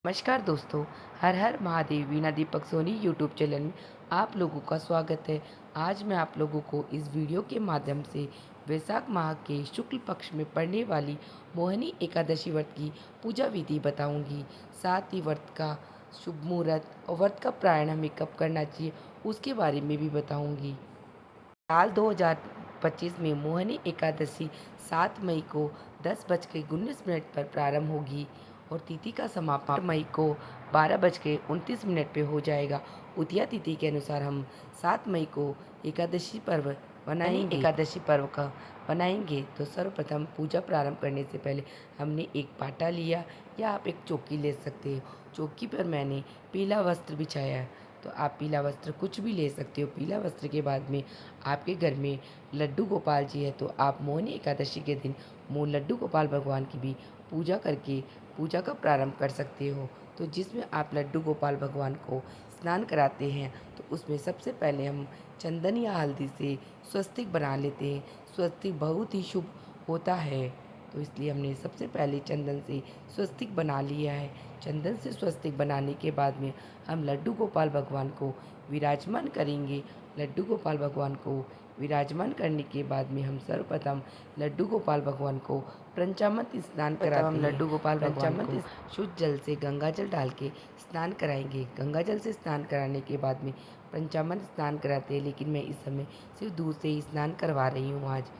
नमस्कार दोस्तों। हर हर महादेव वीणा Deepak Soni YouTube channel में आप लोगों का स्वागत है। आज मैं आप लोगों को इस वीडियो के माध्यम से वैशाख माह के शुक्ल पक्ष में पड़ने वाली मोहिनी एकादशी व्रत की पूजा विधि बताऊंगी। साथ ही व्रत का शुभ मुहूर्त और व्रत का प्रारंभ हमें कब करना चाहिए उसके बारे में भी बताऊंगी। साल 2025 में मोहिनी एकादशी 7 मई को 10:19 पर प्रारंभ होगी और तिथि का समापन 8 मई को 12:29 पे हो जाएगा। उदया तिथि के अनुसार हम 7 मई को एकादशी पर्व एकादशी पर्व का बनाएंगे। तो सर्वप्रथम पूजा प्रारंभ करने से पहले हमने एक पाटा लिया या आप एक चौकी ले सकते हो। चौकी पर मैंने पीला वस्त्र बिछाया है, तो आप पीला वस्त्र कुछ भी ले सकते हो। पीला वस्त्र के बाद में आपके घर में लड्डू गोपाल जी है, तो आप मोहिनी एकादशी के दिन लड्डू गोपाल भगवान की भी पूजा करके पूजा का प्रारंभ कर सकते हो। तो जिसमें आप लड्डू गोपाल भगवान को स्नान कराते हैं, तो उसमें सबसे पहले हम चंदन या हल्दी से स्वस्तिक बना लेते हैं। स्वस्तिक बहुत ही शुभ होता है, तो इसलिए हमने सबसे पहले चंदन से स्वस्तिक बना लिया है। चंदन से स्वस्तिक बनाने के बाद में हम लड्डू गोपाल भगवान को विराजमान करेंगे। लड्डू गोपाल भगवान को विराजमान करने के बाद में हम सर्वप्रथम लड्डू गोपाल भगवान को पंचामृत स्नान कराते हैं। लड्डू गोपाल भगवान को शुद्ध जल से गंगा जल डाल के स्नान कराएंगे। गंगा जल से स्नान कराने के बाद में पंचामृत स्नान कराते हैं, लेकिन मैं इस समय सिर्फ दूध से ही स्नान करवा रही हूँ। आज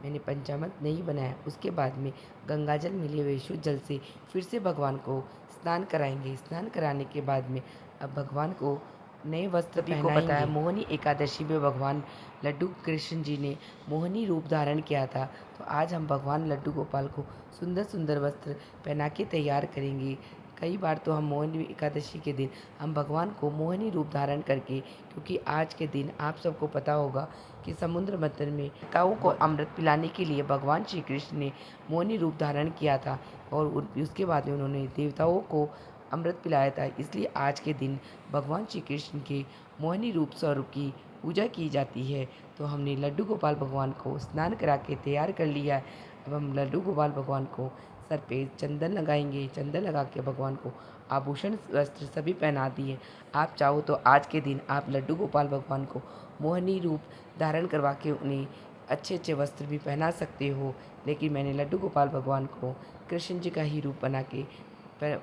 मैंने पंचामृत नहीं बनाया। उसके बाद में गंगा जल मिले हुए शुद्ध जल से फिर से भगवान को स्नान कराएंगे। स्नान कराने के बाद में अब भगवान को नए वस्त्र पहनाएंगे। बताया मोहिनी एकादशी में भगवान लड्डू कृष्ण जी ने मोहिनी रूप धारण किया था, तो आज हम भगवान लड्डू गोपाल को सुंदर सुंदर वस्त्र पहना के तैयार करेंगे। कई बार तो हम मोहिनी एकादशी के दिन हम भगवान को मोहिनी रूप धारण करके, क्योंकि आज के दिन आप सबको पता होगा कि समुद्र मंथन में काऊ को अमृत पिलाने के लिए भगवान श्री कृष्ण ने मोहिनी रूप धारण किया था और उसके बाद में उन्होंने देवताओं को अमृत पिलाया था। इसलिए आज के दिन भगवान श्री कृष्ण के मोहिनी रूप स्वरूप की पूजा की जाती है। तो हमने लड्डू गोपाल भगवान को स्नान करा के तैयार कर लिया है। अब हम लड्डू गोपाल भगवान को सर पे चंदन लगाएंगे। चंदन लगा के भगवान को आभूषण वस्त्र सभी पहना दिए। आप चाहो तो आज के दिन आप लड्डू गोपाल भगवान को मोहिनी रूप धारण करवा के उन्हें अच्छे अच्छे वस्त्र भी पहना सकते हो, लेकिन मैंने लड्डू गोपाल भगवान को कृष्ण जी का ही रूप बना के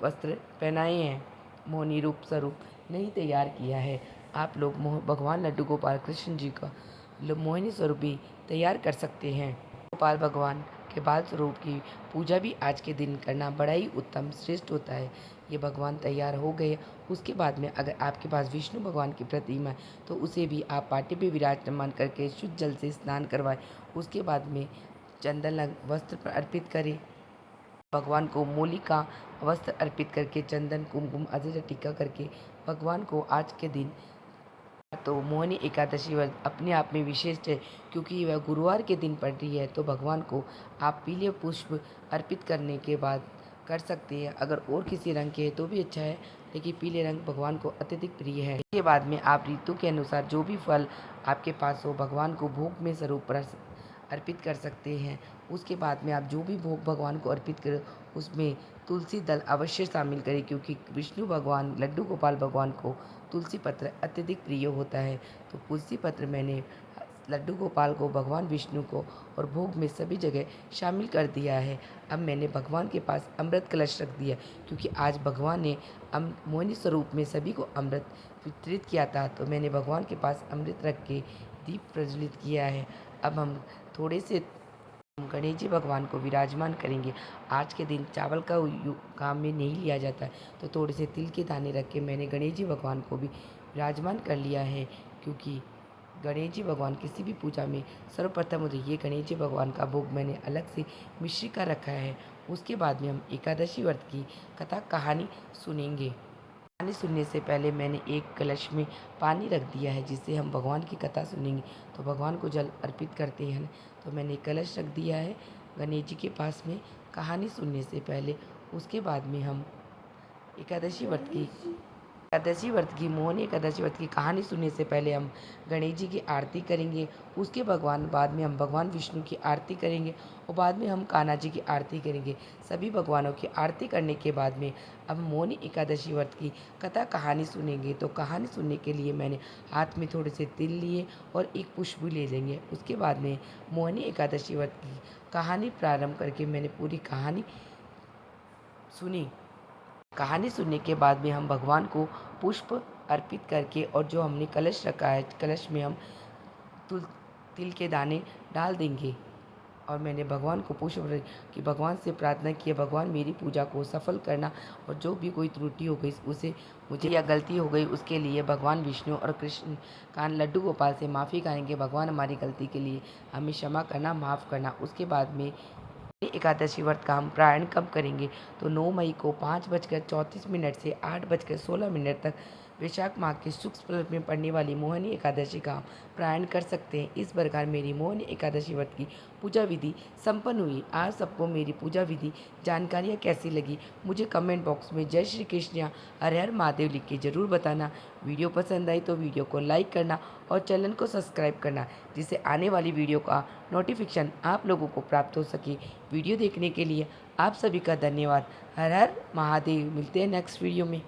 वस्त्र पहनाए हैं। मोहिनी रूप स्वरूप नहीं तैयार किया है। आप लोग भगवान लड्डू गोपाल कृष्ण जी का मोहिनी स्वरूप भी तैयार कर सकते हैं। गोपाल भगवान के बाल स्वरूप की पूजा भी आज के दिन करना बड़ा ही उत्तम श्रेष्ठ होता है। ये भगवान तैयार हो गए। उसके बाद में अगर आपके पास विष्णु भगवान की प्रतिमा है, तो उसे भी आप पाटे पे विराजमान करके शुद्ध जल से स्नान करवाएं। उसके बाद में चंदन वस्त्र पर अर्पित करें। भगवान को मूली का वस्त्र अर्पित करके चंदन कुमकुम अजर टीका करके भगवान को आज के दिन, तो मोहिनी एकादशी व्रत अपने आप में विशेष है, क्योंकि वह गुरुवार के दिन पड़ रही है। तो भगवान को आप पीले पुष्प अर्पित करने के बाद कर सकते हैं। अगर और किसी रंग के हैं तो भी अच्छा है, लेकिन पीले रंग भगवान को अत्यधिक प्रिय है। इसके बाद में आप ऋतु के अनुसार जो भी फल आपके पास हो भगवान को भोग में स्वरूप अर्पित कर सकते हैं। उसके बाद में आप जो भी भोग भगवान को अर्पित करें उसमें तुलसी दल अवश्य शामिल करें, क्योंकि विष्णु भगवान लड्डू गोपाल भगवान को तुलसी पत्र अत्यधिक प्रिय होता है। तो तुलसी पत्र मैंने लड्डू गोपाल को, भगवान विष्णु को और भोग में सभी जगह शामिल कर दिया है। अब मैंने भगवान के पास अमृत कलश रख दिया, क्योंकि आज भगवान ने मोहिनी स्वरूप में सभी को अमृत वितरित किया था। तो मैंने भगवान के पास अमृत रख के दीप प्रज्वलित किया है। अब हम थोड़े से गणेश जी भगवान को विराजमान करेंगे। आज के दिन चावल का काम में नहीं लिया जाता है, तो थोड़े से तिल के दाने रख के मैंने गणेश जी भगवान को भी विराजमान कर लिया है, क्योंकि गणेश जी भगवान किसी भी पूजा में सर्वप्रथम होते। ये गणेश जी भगवान का भोग मैंने अलग से मिश्री का रखा है। उसके बाद में हम एकादशी व्रत की कथा कहानी सुनेंगे। कहानी सुनने से पहले मैंने एक कलश में पानी रख दिया है, जिससे हम भगवान की कथा सुनेंगे। तो भगवान को जल अर्पित करते हैं, तो मैंने कलश रख दिया है गणेश जी के पास में कहानी सुनने से पहले। उसके बाद में हम एकादशी व्रत की एकादशी व्रत की मोहिनी एकादशी व्रत की कहानी सुनने से पहले हम गणेश जी की आरती करेंगे। उसके बाद में हम भगवान विष्णु की आरती करेंगे और बाद में हम कान्हा जी की आरती करेंगे। सभी भगवानों की आरती करने के बाद में अब मोहिनी एकादशी व्रत की कथा कहानी सुनेंगे। तो कहानी सुनने के लिए मैंने हाथ में थोड़े से तिल लिए और एक पुष्प भी ले लेंगे। उसके बाद में मोहिनी एकादशी व्रत की कहानी प्रारंभ करके मैंने पूरी कहानी सुनी। कहानी सुनने के बाद में हम भगवान को पुष्प अर्पित करके और जो हमने कलश रखा है, कलश में हम तुल तिल के दाने डाल देंगे। और मैंने भगवान को कि भगवान से प्रार्थना की है, भगवान मेरी पूजा को सफल करना और जो भी कोई त्रुटि हो गई उसे मुझे या गलती हो गई उसके लिए भगवान विष्णु और कृष्ण कान लड्डू गोपाल से माफ़ी करेंगे। भगवान हमारी गलती के लिए हमें क्षमा करना, माफ़ करना। उसके बाद में एकादशी व्रत का हम प्रारंभ कब करेंगे तो 9 मई को 5:34 से 8:16 तक वैशाख माह के शुक्ल पक्ष में पड़ने वाली मोहिनी एकादशी का हम प्रारंभ कर सकते हैं। इस प्रकार मेरी मोहिनी एकादशी व्रत की पूजा विधि संपन्न हुई। आप सबको मेरी पूजा विधि जानकारियाँ कैसी लगी मुझे कमेंट बॉक्स में जय श्री कृष्ण या हर हर महादेव लिख के ज़रूर बताना। वीडियो पसंद आई तो वीडियो को लाइक करना और चैनल को सब्सक्राइब करना, जिससे आने वाली वीडियो का नोटिफिकेशन आप लोगों को प्राप्त हो सके। वीडियो देखने के लिए आप सभी का धन्यवाद। हर हर महादेव। मिलते हैं नेक्स्ट वीडियो में।